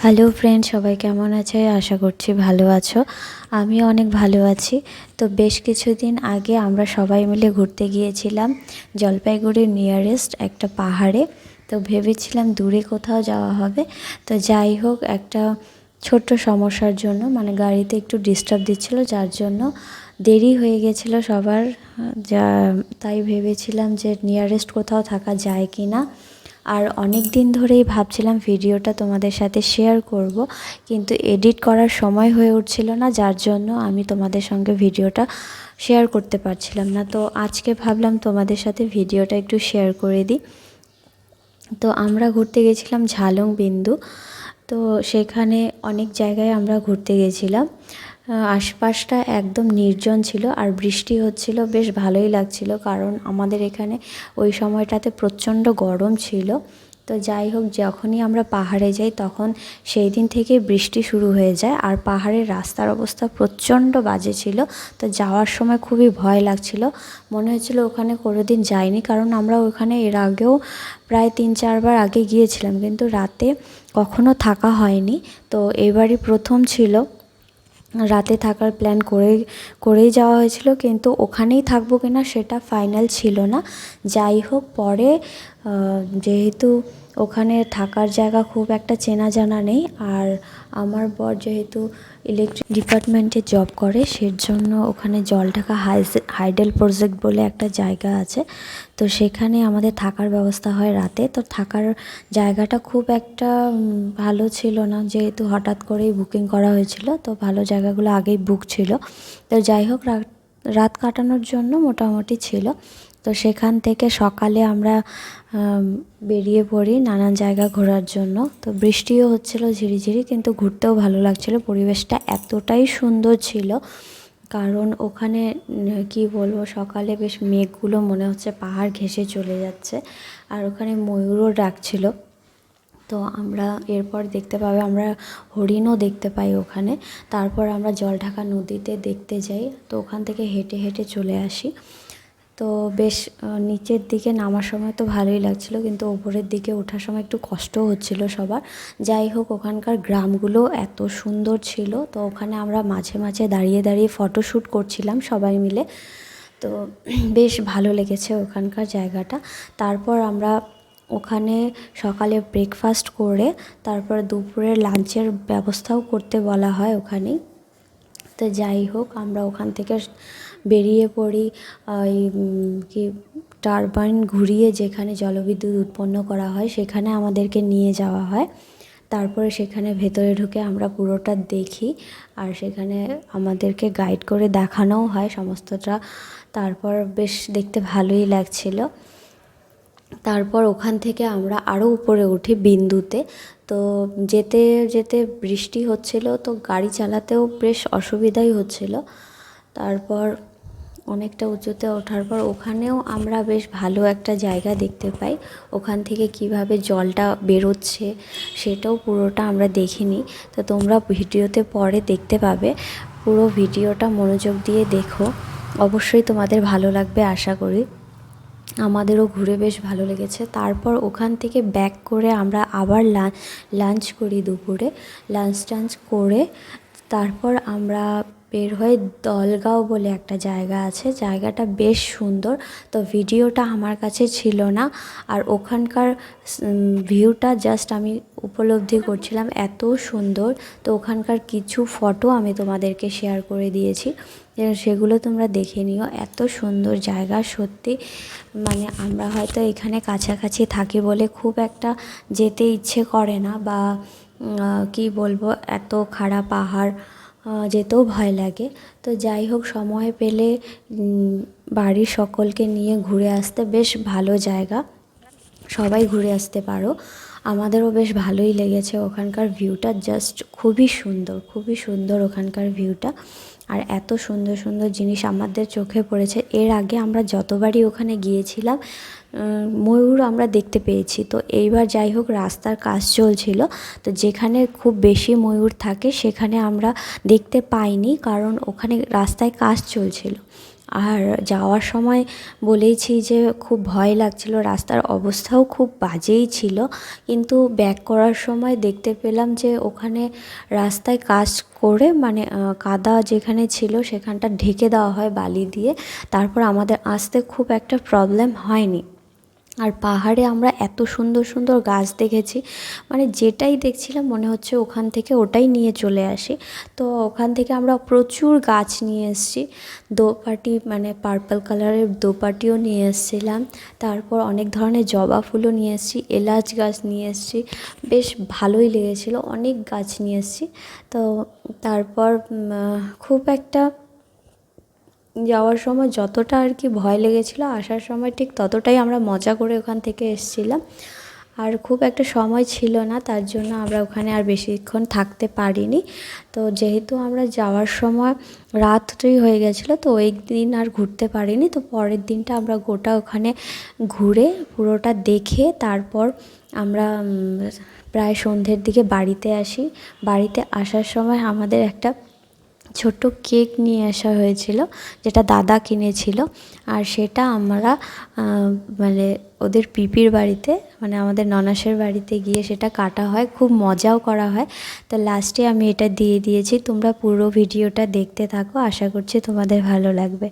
Hello friend, সবাই কেমন আছে? আশা করছি ভালো আছো। আমি অনেক ভালো আছি। তো বেশ কিছুদিন আগে আমরা সবাই মিলে ঘুরতে গিয়েছিলাম জলপাইগুড়ির নিয়ারেস্ট একটা পাহাড়ে। তো ভেবেছিলাম দূরে কোথাও যাওয়া হবে। তো যাই হোক, একটা ছোট্ট সমস্যার জন্য মানে গাড়িতে একটু ডিস্টার্ব দিচ্ছিল, যার জন্য দেরি হয়ে গেছিলো সবার। যা তাই ভেবেছিলাম যে নিয়ারেস্ট কোথাও থাকা যায় কি না। আর অনেক দিন ধরেই ভাবছিলাম ভিডিওটা তোমাদের সাথে শেয়ার করব, কিন্তু এডিট করার সময় হয়ে উঠছিল না, যার জন্য আমি তোমাদের সঙ্গে ভিডিওটা শেয়ার করতে পারছিলাম না। তো আজকে ভাবলাম তোমাদের সাথে ভিডিওটা একটু শেয়ার করে দিই। তো আমরা ঘুরতে গেছিলাম ঝালং বিন্দু। তো সেখানে অনেক জায়গায় আমরা ঘুরতে গেছিলাম। আশপাশটা একদম নির্জন ছিল আর বৃষ্টি হচ্ছিল, বেশ ভালোই লাগছিল, কারণ আমাদের এখানে ওই সময়টাতে প্রচণ্ড গরম ছিল। তো যাই হোক, যখনই আমরা পাহাড়ে যাই তখন সেই দিন থেকে বৃষ্টি শুরু হয়ে যায়, আর পাহাড়ের রাস্তার অবস্থা প্রচণ্ড বাজে ছিল। তো যাওয়ার সময় খুবই ভয় লাগছিল, মনে হচ্ছিল ওখানে কোনোদিন যাইনি, কারণ আমরা ওখানে এর আগেও প্রায় 3-4 বার আগে গিয়েছিলাম, কিন্তু রাতে কখনো থাকা হয়নি। তো এবারই প্রথম ছিল। রাতে থাকার প্ল্যান করেই যাওয়া হয়েছিল, কিন্তু ওখানেই থাকবো কিনা সেটা ফাইনাল ছিল না। যাই হোক, পরে যেহেতু ওখানে থাকার জায়গা খুব একটা চেনা জানা নেই, আর আমার বর যেহেতু ইলেকট্রিক ডিপার্টমেন্টে জব করে, সেজন্য ওখানে জলঢাকা হাইডেল প্রজেক্ট বলে একটা জায়গা আছে। তো সেখানে আমাদের থাকার ব্যবস্থা হয় রাতে। তো থাকার জায়গাটা খুব একটা ভালো ছিল না, যেহেতু হঠাৎ করেই বুকিং করা হয়েছিল। তো ভালো জায়গাগুলো আগেই বুক ছিল। তো যাই হোক, রাত কাটানোর জন্য মোটামুটি ছিল। তো সেখান থেকে সকালে আমরা বেরিয়ে পড়ি নানান জায়গা ঘোরার জন্য। তো বৃষ্টিও হচ্ছিল ঝিরিঝিরি, কিন্তু ঘুরতেও ভালো লাগছিল। পরিবেশটা এতটাই সুন্দর ছিল, কারণ ওখানে কি বলবো, সকালে বেশ মেঘগুলো মনে হচ্ছে পাহাড় ঘেঁষে চলে যাচ্ছে, আর ওখানে ময়ূরও ডাকছিল। তো আমরা এরপর দেখতে পাবে, আমরা হরিণও দেখতে পাই ওখানে। তারপর আমরা জলঢাকা নদীতে দেখতে যাই। তো ওখান থেকে হেঁটে হেঁটে চলে আসি। তো বেশ নিচের দিকে নামার সময় তো ভালোই লাগছিল, কিন্তু ওপরের দিকে ওঠার সময় একটু কষ্টও হচ্ছিল সবার। যাই হোক, ওখানকার গ্রামগুলো এত সুন্দর ছিল। তো ওখানে আমরা মাঝে মাঝে দাঁড়িয়ে দাঁড়িয়ে ফটোশ্যুট করছিলাম সবাই মিলে। তো বেশ ভালো লেগেছে ওখানকার জায়গাটা। তারপর আমরা ওখানে সকালে ব্রেকফাস্ট করে তারপর দুপুরে লাঞ্চের ব্যবস্থাও করতে বলা হয় ওখানেই। তো যাই হোক, আমরা ওখান থেকে বেরিয়ে পড়ি ওই কি টারবাইন ঘুরিয়ে যেখানে জলবিদ্যুৎ উৎপন্ন করা হয় সেখানে আমাদেরকে নিয়ে যাওয়া হয়। তারপরে সেখানে ভেতরে ঢুকে আমরা পুরোটা দেখি, আর সেখানে আমাদেরকে গাইড করে দেখানোও হয় সমস্তটা। তারপর বেশ দেখতে ভালোই লাগছিল। তারপর ওখান থেকে আমরা আরও উপরে উঠি বিন্দুতে। তো যেতে যেতে বৃষ্টি হচ্ছিল, তো গাড়ি চালাতেও বেশ অসুবিধাই হচ্ছিল। তারপর অনেকটা উঁচুতে ওঠার পর ওখানেও আমরা বেশ ভালো একটা জায়গা দেখতে পাই। ওখান থেকে কিভাবে জলটা বেরোচ্ছে সেটাও পুরোটা আমরা দেখিনি। তো তোমরা ভিডিওতে পরে দেখতে পাবে, পুরো ভিডিওটা মনোযোগ দিয়ে দেখো, অবশ্যই তোমাদের ভালো লাগবে আশা করি। আমাদেরও ঘুরে বেশ ভালো লেগেছে। তারপর ওখান থেকে ব্যাক করে আমরা আবার লাঞ্চ করি দুপুরে। লাঞ্চ টাঞ্চ করে তারপর আমরা বের হয়ে দলগাঁও বলে একটা জায়গা আছে, জায়গাটা বেশ সুন্দর। তো ভিডিওটা আমার কাছে ছিল না, আর ওখানকার ভিউটা জাস্ট আমি উপলব্ধি করছিলাম, এত সুন্দর। তো ওখানকার কিছু ফটো আমি তোমাদেরকে শেয়ার করে দিয়েছি, সেগুলো তোমরা দেখে নিও। এত সুন্দর জায়গা সত্যি, মানে আমরা হয়তো এখানে কাছাকাছি থাকি বলে খুব একটা যেতে ইচ্ছে করে না, বা কি বলবো, এত খাড়া পাহাড় যেতেও ভয় লাগে। তো যাই হোক, সময় পেলে বাড়ির সকলকে নিয়ে ঘুরে আসতে বেশ ভালো জায়গা, সবাই ঘুরে আসতে পারো। আমাদেরও বেশ ভালোই লেগেছে। ওখানকার ভিউটা জাস্ট খুবই সুন্দর, খুবই সুন্দর ওখানকার ভিউটা। আর এত সুন্দর সুন্দর জিনিস আমাদের চোখে পড়েছে। এর আগে আমরা যতবারই ওখানে গিয়েছিলাম ময়ূর আমরা দেখতে পেয়েছি। তো এইবার যাই হোক, রাস্তার কাজ চলছিল, তো যেখানে খুব বেশি ময়ূর থাকে সেখানে আমরা দেখতে পাইনি, কারণ ওখানে রাস্তায় কাজ চলছিল। আর যাওয়ার সময় বলেইছি যে খুব ভয় লাগছিল, রাস্তার অবস্থাও খুব বাজেই ছিল, কিন্তু ব্যাক করার সময় দেখতে পেলাম যে ওখানে রাস্তায় কাজ করে মানে কাদা যেখানে ছিল সেখানটা ঢেকে দেওয়া হয় বালি দিয়ে, তারপর আমাদের আসতে খুব একটা প্রবলেম হয়নি। আর পাহাড়ে আমরা এত সুন্দর সুন্দর গাছ দেখেছি, মানে যেটাই দেখছিলাম মনে হচ্ছে ওখান থেকে ওটাই নিয়ে চলে আসি। তো ওখান থেকে আমরা প্রচুর গাছ নিয়ে এসেছি, দোপাটি মানে পার্পল কালারের দোপাটিও নিয়ে এসেছিলাম, তারপর অনেক ধরনের জবা ফুলও নিয়ে এসেছি, এলাচ গাছ নিয়ে এসেছি, বেশ ভালোই লেগেছিলো, অনেক গাছ নিয়ে এসেছি। তো তারপর খুব একটা যাওয়ার সময় যতটা আর কি ভয় লেগেছিলো, আসার সময় ঠিক ততটাই আমরা মজা করে ওখান থেকে এসেছিলাম। আর খুব একটা সময় ছিল না, তার জন্য আমরা ওখানে আর বেশিক্ষণ থাকতে পারিনি। তো যেহেতু আমরা যাওয়ার সময় রাত্রি হয়ে গেছিলো, তো ওই দিন আর ঘুরতে পারিনি। তো পরের দিনটা আমরা গোটা ওখানে ঘুরে পুরোটা দেখে তারপর আমরা প্রায় সন্ধ্যের দিকে বাড়িতে আসি। বাড়িতে আসার সময় আমাদের একটা ছোট্ট কেক নিয়ে আসা হয়েছিল, যেটা দাদা কিনেছিল, আর সেটা আমরা মানে ওদের পিপির বাড়িতে মানে আমাদের ননাসের বাড়িতে গিয়ে সেটা কাটা হয়, খুব মজাও করা হয়। তো লাস্টে আমি এটা দিয়ে দিয়েছি, তোমরা পুরো ভিডিওটা দেখতে থাকো, আশা করছি তোমাদের ভালো লাগবে।